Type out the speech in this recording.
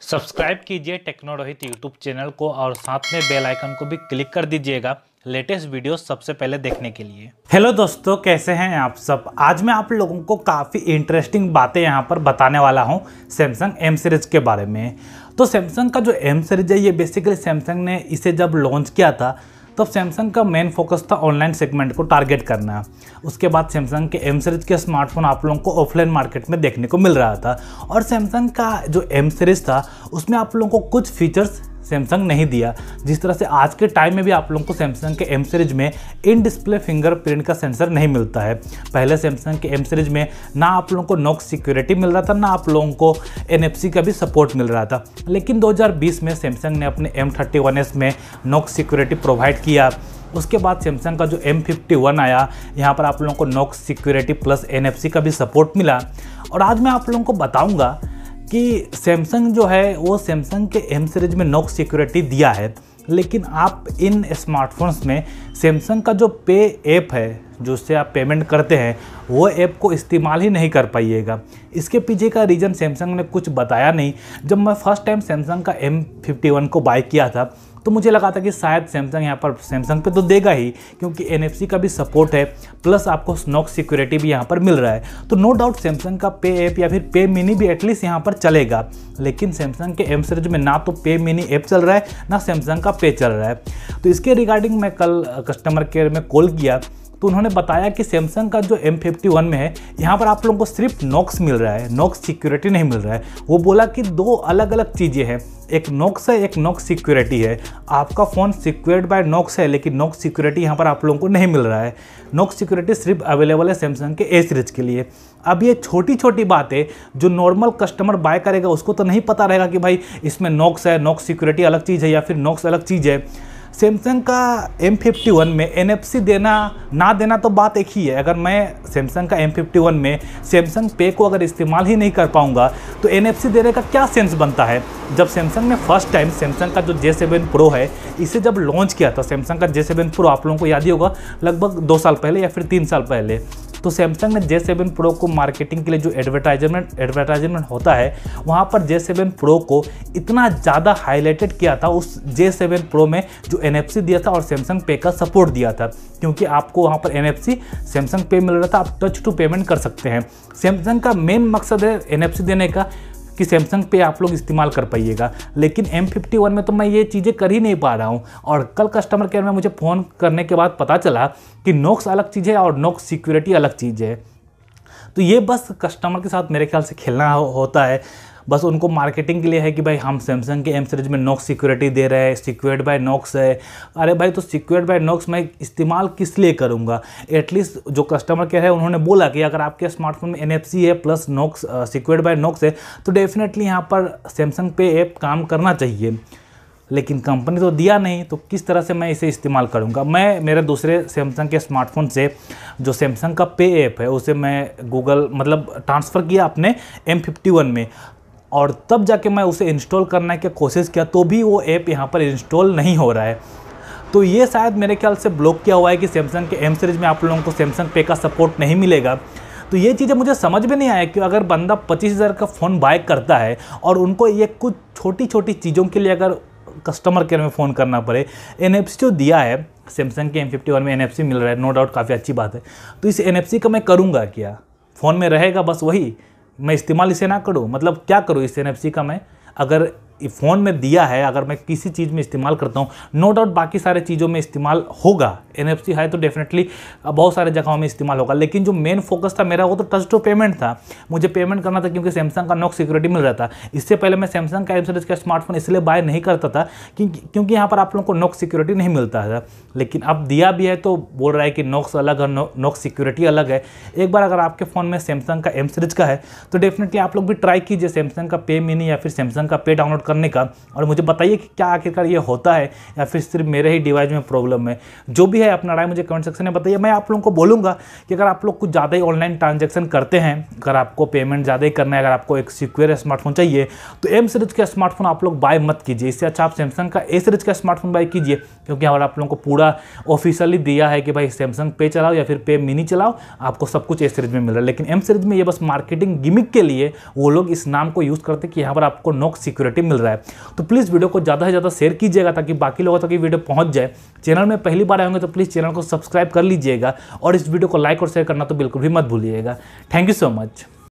Subscribe कीजिए टेक्नोरोहित YouTube channel को और साथ में बेल आइकन को भी क्लिक कर दीजिएगा लेटेस्ट वीडियो सबसे पहले देखने के लिए। हेलो दोस्तों, कैसे हैं आप सब। आज मैं आप लोगों को काफ़ी इंटरेस्टिंग बातें यहाँ पर बताने वाला हूँ सैमसंग एम सीरीज के बारे में। तो सैमसंग का जो एम सीरीज है ये बेसिकली सैमसंग ने इसे जब लॉन्च किया था तब सैमसंग का मेन फोकस था ऑनलाइन सेगमेंट को टारगेट करना। उसके बाद सैमसंग के एम सीरीज के स्मार्टफोन आप लोगों को ऑफलाइन मार्केट में देखने को मिल रहा था और सैमसंग का जो एम सीरीज था उसमें आप लोगों को कुछ फीचर्स सैमसंग नहीं दिया। जिस तरह से आज के टाइम में भी आप लोगों को सैमसंग के एम सीरीज में इन डिस्प्ले फिंगरप्रिंट का सेंसर नहीं मिलता है। पहले सैमसंग के एम सीरीज में ना आप लोगों को नॉक्स सिक्योरिटी मिल रहा था, ना आप लोगों को NFC का भी सपोर्ट मिल रहा था। लेकिन 2020 में सैमसंग ने अपने M31s में नॉक्स सिक्योरिटी प्रोवाइड किया। उसके बाद सैमसंग का जो M51 आया, यहाँ पर आप लोगों को नॉक्स सिक्योरिटी प्लस NFC का भी सपोर्ट मिला। और आज मैं आप लोगों को बताऊँगा कि सैमसंग जो है वो सैमसंग के एम सीरीज में नॉक्स सिक्योरिटी दिया है, लेकिन आप इन स्मार्टफोन्स में सैमसंग का जो पे ऐप है जो उससे आप पेमेंट करते हैं वो ऐप को इस्तेमाल ही नहीं कर पाइएगा। इसके पीछे का रीज़न सैमसंग ने कुछ बताया नहीं। जब मैं फर्स्ट टाइम सैमसंग का M51 को बाय किया था तो मुझे लगा था कि शायद सैमसंग यहाँ पर सैमसंग पे तो देगा ही, क्योंकि NFC का भी सपोर्ट है प्लस आपको नॉक्स सिक्योरिटी भी यहाँ पर मिल रहा है। तो नो डाउट सैमसंग का पे ऐप या फिर पे मिनी भी एटलीस्ट यहाँ पर चलेगा। लेकिन सैमसंग के एम सीरीज में ना तो पे मिनी ऐप चल रहा है ना सैमसंग का पे चल रहा है। तो इसके रिगार्डिंग मैं कल कस्टमर केयर में कॉल किया तो उन्होंने बताया कि सैमसंग का जो M51 में है यहाँ पर आप लोगों को सिर्फ नॉक्स मिल रहा है, नॉक्स सिक्योरिटी नहीं मिल रहा है। वो बोला कि दो अलग अलग चीज़ें हैं, एक नॉक्स है, एक नॉक्स सिक्योरिटी है। आपका फ़ोन सिक्योर्ड बाय नॉक्स है लेकिन नॉक्स सिक्योरिटी यहाँ पर आप लोगों को नहीं मिल रहा है। नॉक्स सिक्योरिटी सिर्फ अवेलेबल है सैमसंग के ए सीरीज के लिए। अब ये छोटी छोटी बातें जो नॉर्मल कस्टमर बाय करेगा उसको तो नहीं पता रहेगा कि भाई इसमें नॉक्स है, नॉक्स सिक्योरिटी अलग चीज़ है या फिर नॉक्स अलग चीज़ है। सैमसंग का M51 में NFC देना ना देना तो बात एक ही है। अगर मैं सैमसंग का M51 में सैमसंग पे को अगर इस्तेमाल ही नहीं कर पाऊंगा तो NFC देने का क्या सेंस बनता है। जब सैमसंग ने फर्स्ट टाइम सैमसंग का जो J7 Pro है इसे जब लॉन्च किया था, सैमसंग का J7 Pro आप लोगों को याद ही होगा लगभग 2 साल पहले या फिर 3 साल पहले, तो सैमसंग ने J7 Pro को मार्केटिंग के लिए जो एडवर्टाइजमेंट होता है वहाँ पर J7 Pro को इतना ज़्यादा हाईलाइटेड किया था उस J7 Pro में जो NFC दिया था और सैमसंग पे का सपोर्ट दिया था, क्योंकि आपको वहाँ पर NFC सैमसंग पे मिल रहा था, आप टच टू पेमेंट कर सकते हैं। सैमसंग का मेन मकसद है NFC देने का कि सैमसंग पे आप लोग इस्तेमाल कर पाइएगा। लेकिन M51 में तो मैं ये चीज़ें कर ही नहीं पा रहा हूँ। और कल कस्टमर केयर में मुझे फ़ोन करने के बाद पता चला कि नॉक्स अलग चीज़ है और नॉक्स सिक्योरिटी अलग चीज़ है। तो ये बस कस्टमर के साथ मेरे ख्याल से खेलना होता है। बस उनको मार्केटिंग के लिए है कि भाई हम सैमसंग के एम सीरीज में नॉक्स सिक्योरिटी दे रहे हैं, सिक्योर्ड बाय नॉक्स है। अरे भाई तो सिक्योर्ड बाय नॉक्स मैं इस्तेमाल किस लिए करूँगा। एटलीस्ट जो कस्टमर केयर है उन्होंने बोला कि अगर आपके स्मार्टफोन में NFC है plus Knox secured by Knox है तो डेफिनेटली यहाँ पर सैमसंग पे ऐप काम करना चाहिए। लेकिन कंपनी तो दिया नहीं, तो किस तरह से मैं इसे इस्तेमाल करूंगा। मैं मेरे दूसरे सैमसंग के स्मार्टफोन से जो सैमसंग का पे ऐप है उसे मैं गूगल ट्रांसफ़र किया अपने M51 में और तब जाके मैं उसे इंस्टॉल करने की कोशिश किया तो भी वो ऐप यहाँ पर इंस्टॉल नहीं हो रहा है। तो ये शायद मेरे ख्याल से ब्लॉक किया हुआ है कि सैमसंग के एम सीरीज में आप लोगों को सैमसंग पे का सपोर्ट नहीं मिलेगा। तो ये चीज़ें मुझे समझ में नहीं आया कि अगर बंदा 25,000 का फ़ोन बाय करता है और उनको ये कुछ छोटी छोटी चीज़ों के लिए अगर कस्टमर केयर में फ़ोन करना पड़े। NFC जो दिया है सैमसंग के M51 में NFC मिल रहा है, नो डाउट काफ़ी अच्छी बात है। तो इस NFC का मैं करूँगा क्या, फ़ोन में रहेगा बस वही, मैं इस्तेमाल इसे ना करूँ, मतलब क्या करूँ इस NFC का मैं। अगर फ़ोन में दिया है, अगर मैं किसी चीज़ में इस्तेमाल करता हूँ नो डाउट बाकी सारे चीज़ों में इस्तेमाल होगा। NFC है तो डेफिनेटली बहुत सारे जगहों में इस्तेमाल होगा। लेकिन जो मेन फोकस था मेरा वो तो टच टू पेमेंट था, मुझे पेमेंट करना था क्योंकि सैमसंग का नॉक्स सिक्योरिटी मिल रहा था। इससे पहले मैं सैमसंग का एम सीरीज का स्मार्टफोन इसलिए बाय नहीं करता था क्योंकि यहाँ पर आप लोगों को नॉक्स सिक्योरिटी नहीं मिलता था। लेकिन अब दिया भी है तो बोल रहा है कि नॉक्स अलग है, नॉक्स सिक्योरिटी अलग है। एक बार अगर आपके फ़ोन में सैमसंग का एम सीरीज का है तो डेफिनेटली आप लोग भी ट्राई कीजिए सैमसंग का पे मिनी या फिर सैमसंग का पे डाउनलोड करने का, और मुझे बताइए कि क्या आखिरकार ये होता है या फिर सिर्फ मेरे ही डिवाइस में प्रॉब्लम है। जो भी है अपना राय मुझे कमेंट सेक्शन में बताइए। मैं आप लोगों को बोलूँगा कि अगर आप लोग कुछ ज़्यादा ही ऑनलाइन ट्रांजैक्शन करते हैं, अगर आपको पेमेंट ज़्यादा ही करना है, अगर आपको एक सिक्योर स्मार्टफोन चाहिए तो एम सीरीज का स्मार्टफोन आप लोग बाय मत कीजिए। इससे अच्छा आप सैमसंग का ए सीरीज का स्मार्टफोन बाय कीजिए, क्योंकि अगर आप लोगों को पूरा ऑफिशियली दिया है कि भाई सैमसंग पे चलाओ या फिर पे मिनी चलाओ, आपको सब कुछ ए सीरीज में मिल रहा है। लेकिन एम सीरीज में ये बस मार्केटिंग गिमिक के लिए वो लोग इस नाम को यूज़ करते हैं कि यहाँ पर आपको नो सिक्योरिटी मिल रहा है। तो प्लीज़ वीडियो को ज़्यादा से ज़्यादा शेयर कीजिएगा ताकि बाकी लोगों तक ये वीडियो पहुँच जाए। चैनल में पहली बार आए होंगे तो प्लीज़ चैनल को सब्सक्राइब कर लीजिएगा और इस वीडियो को लाइक और शेयर करना तो बिल्कुल भी मत भूलिएगा। Thank you so much.